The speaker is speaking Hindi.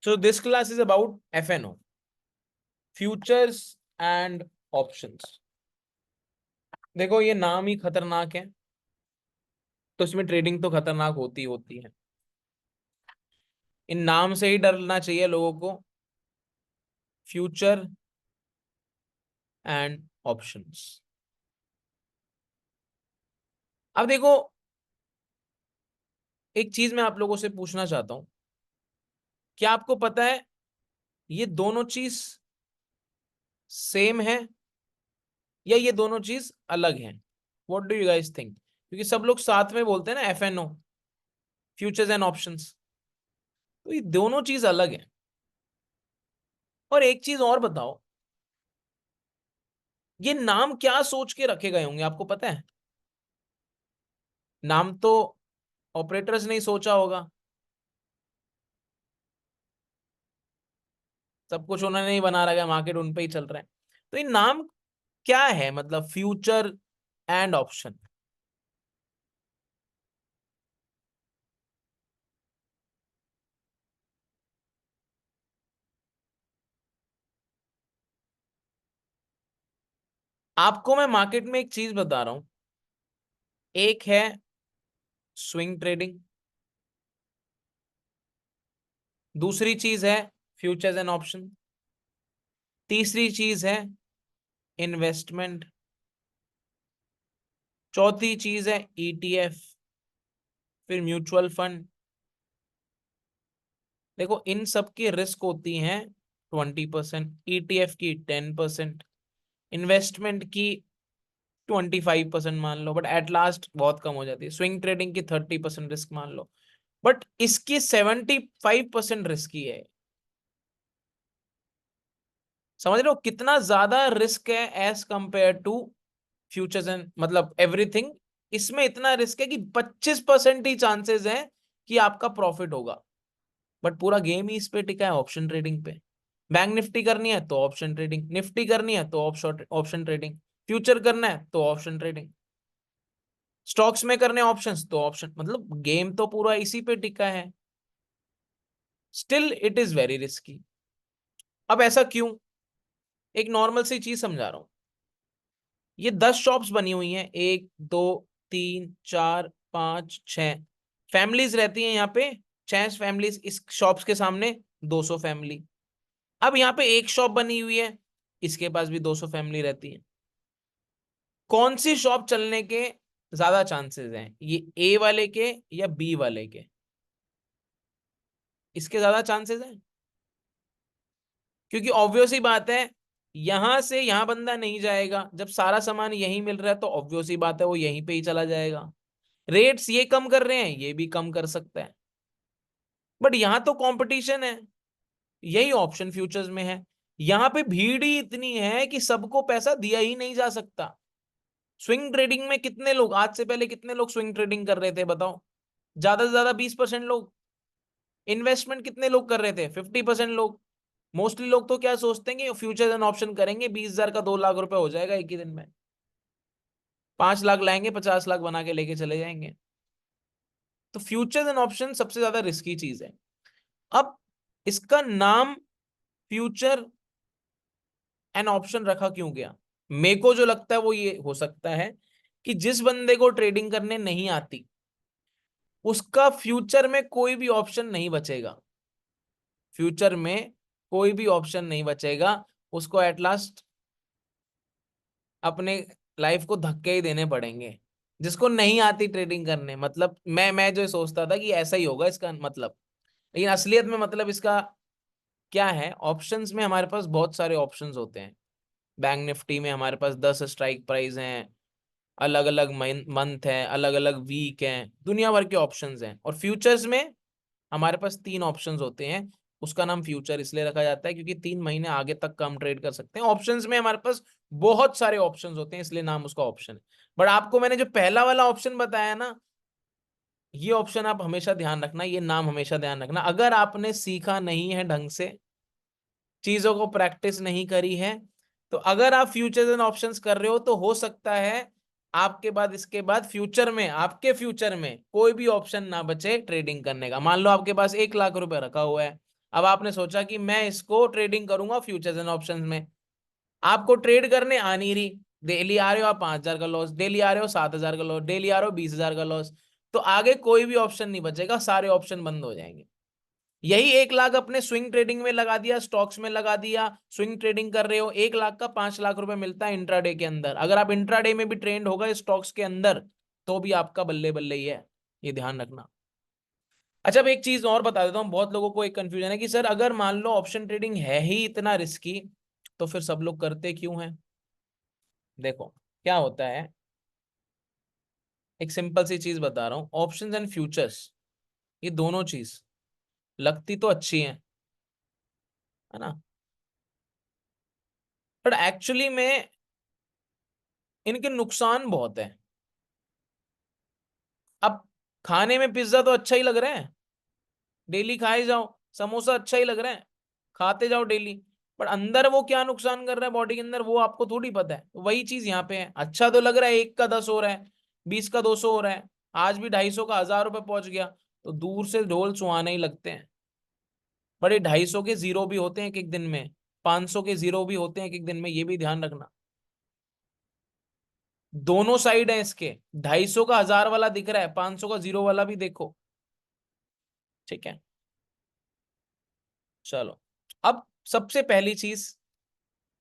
So this class is about FNO, futures and options. देखो ये नाम ही खतरनाक है, तो इसमें ट्रेडिंग तो खतरनाक होती है। इन नाम से ही डरना चाहिए लोगों को, फ्यूचर एंड ऑप्शंस। अब देखो, एक चीज मैं आप लोगों से पूछना चाहता हूं, क्या आपको पता है ये दोनों चीज सेम है या ये दोनों चीज अलग हैं? What do you guys think? क्योंकि सब लोग साथ में बोलते हैं ना FNO, फ्यूचर्स एंड ऑप्शंस, तो ये दोनों चीज अलग है। और एक चीज और बताओ, ये नाम क्या सोच के रखे गए होंगे, आपको पता है? नाम तो ऑपरेटर्स ने ही सोचा होगा, सब कुछ उन्होंने ही बना रखा है, मार्केट उन पे ही चल रहा है। तो ये नाम क्या है, मतलब फ्यूचर एंड ऑप्शन? आपको मैं मार्केट में एक चीज बता रहा हूं, एक है स्विंग ट्रेडिंग, दूसरी चीज है फ्यूचर्स एंड ऑप्शन, तीसरी चीज है इन्वेस्टमेंट, चौथी चीज है ETF, फिर म्यूचुअल फंड। देखो इन सब की रिस्क होती है 20%, ETF की 10%, इन्वेस्टमेंट की 25% मान लो, बट एट लास्ट बहुत कम हो जाती है। स्विंग ट्रेडिंग की 30% रिस्क मान लो, बट इसकी 75% रिस्क ही है। समझ रहे हो कितना ज्यादा रिस्क है as compare to futures and मतलब एवरीथिंग। इसमें इतना रिस्क है कि 25% ही चांसेस है कि आपका प्रॉफिट होगा, बट पूरा गेम ही इस पे टिका है, ऑप्शन ट्रेडिंग पे। बैंक निफ्टी करनी है तो ऑप्शन ट्रेडिंग, निफ्टी करनी है तो ऑप्शन ट्रेडिंग, फ्यूचर करना है तो ऑप्शन ट्रेडिंग, स्टॉक्स में करने ऑप्शंस तो ऑप्शन, मतलब गेम तो पूरा इसी पे टिका है। Still it is very risky. अब ऐसा क्यों? एक नॉर्मल सी चीज समझा रहा हूं। ये 10 शॉप्स बनी हुई हैं, 1 2 3 4 5 6 फैमिलीज रहती हैं यहाँ पे, 6 फैमिलीज इस शॉप्स के सामने, 200 फैमिली। अब यहाँ पे एक शॉप बनी हुई है, इसके पास भी 200 फैमिली रहती है। कौन सी शॉप चलने के ज्यादा चांसेस हैं, ये A वाले के या B वाले के? इसके ज्यादा चांसेस हैं, क्योंकि ऑब्वियस ही बात है, यहां से यहां बंदा नहीं जाएगा। जब सारा सामान यहीं मिल रहा है तो ऑब्वियस ही बात है वो यहीं पे ही चला जाएगा। रेट्स ये कम कर रहे हैं, ये भी कम कर सकता है, बट यहां तो कंपटीशन है। यही ऑप्शन फ्यूचर्स में है, यहां पे भीड़ ही इतनी है कि सबको पैसा दिया ही नहीं जा सकता। स्विंग ट्रेडिंग में कितने लोग, आज से पहले कितने लोग स्विंग ट्रेडिंग कर रहे थे बताओ? ज्यादा से ज्यादा 20% लोग। इन्वेस्टमेंट कितने लोग कर रहे थे? 50% लोग। मोस्टली लोग तो क्या सोचते हैं कि फ्यूचर्स एंड ऑप्शन करेंगे, 20,000 का 2 लाख रुपए हो जाएगा एक ही दिन में, 5 लाख लाएंगे, 50 लाख बना के लेके चले जाएंगे। तो फ्यूचर्स एंड ऑप्शन सबसे ज्यादा रिस्की चीज है। अब इसका नाम फ्यूचर एंड ऑप्शन रखा क्यों गया? मेरे को जो लगता है वो ये हो सकता है कि जिस बंदे को ट्रेडिंग करने नहीं आती, उसका फ्यूचर में कोई भी ऑप्शन नहीं बचेगा। फ्यूचर में कोई भी ऑप्शन नहीं बचेगा, उसको एट लास्ट अपने लाइफ को धक्के ही देने पड़ेंगे। जिसको नहीं आती ट्रेडिंग करने, मतलब मैं जो सोचता था कि ऐसा ही होगा इसका मतलब, लेकिन असलियत में मतलब इसका क्या है? ऑप्शंस में हमारे पास बहुत सारे ऑप्शंस होते हैं। बैंक निफ्टी में हमारे पास 10 स्ट्राइक प्राइस हैं, अलग अलग मंथ है, अलग अलग वीक हैं, दुनिया भर के ऑप्शंस हैं। और फ्यूचर्स में हमारे पास 3 ऑप्शंस होते हैं। उसका नाम फ्यूचर इसलिए रखा जाता है क्योंकि 3 महीने आगे तक का हम ट्रेड कर सकते हैं। ऑप्शंस में हमारे पास बहुत सारे ऑप्शंस होते हैं, इसलिए नाम उसका ऑप्शन है। बट आपको मैंने जो पहला वाला ऑप्शन बताया ना, ये ऑप्शन आप हमेशा ध्यान रखना, ये नाम हमेशा ध्यान रखना। अगर आपने सीखा नहीं है ढंग से, चीजों को प्रैक्टिस नहीं करी है, तो अगर आप फ्यूचर्स एंड ऑप्शंस कर रहे हो तो हो सकता है आपके बाद, इसके बाद फ्यूचर में, आपके फ्यूचर में कोई भी ऑप्शन ना बचे ट्रेडिंग करने का। मान लो आपके पास 1 लाख रुपए रखा हुआ है, अब आपने सोचा कि मैं इसको ट्रेडिंग करूंगा फ्यूचर्स एंड ऑप्शंस में, आपको ट्रेड करने आ नहीं रही, डेली आ रहे हो आप 5,000 का लॉस, डेली आ रहे हो 7,000 का लॉस, डेली आ रहे हो 20,000 का लॉस, तो आगे कोई भी ऑप्शन नहीं बचेगा, सारे ऑप्शन बंद हो जाएंगे। यही 1 लाख अपने स्विंग ट्रेडिंग में लगा दिया, स्टॉक्स में लगा दिया, स्विंग ट्रेडिंग कर रहे हो, 1 लाख का 5 लाख रुपए मिलता है इंट्राडे के अंदर। अगर आप इंट्राडे में भी ट्रेंड होगा स्टॉक्स के अंदर तो भी आपका बल्ले बल्ले ही है, ये ध्यान रखना। अच्छा, अब एक चीज और बता देता हूँ, बहुत लोगों को एक कंफ्यूजन है कि सर अगर मान लो ऑप्शन ट्रेडिंग है ही इतना रिस्की तो फिर सब लोग करते क्यों हैं। देखो क्या होता है, एक सिंपल सी चीज बता रहा हूँ, ऑप्शंस एंड फ्यूचर्स ये दोनों चीज लगती तो अच्छी हैं, है ना, बट एक्चुअली में इनके नुकसान बहुत है। अब खाने में पिज्जा तो अच्छा ही लग रहा है, डेली खाए जाओ, समोसा अच्छा ही लग रहा है, खाते जाओ डेली, पर अंदर वो क्या नुकसान कर रहा है बॉडी के अंदर वो आपको थोड़ी पता है। वही चीज यहाँ पे है, अच्छा तो लग रहा है, 1 का 10 हो रहा है, 20 का 200 हो रहा है, आज भी 250 का 1,000 रुपये पहुंच गया, तो दूर से ढोल सुहाने ही लगते हैं। बड़े 250 के जीरो भी होते हैं एक एक दिन में, 500 के जीरो भी होते हैं एक एक दिन में, ये भी ध्यान रखना। दोनों साइड है इसके, 250 का 1,000 वाला दिख रहा है, 500 का जीरो वाला भी देखो। ठीक है, चलो अब सबसे पहली चीज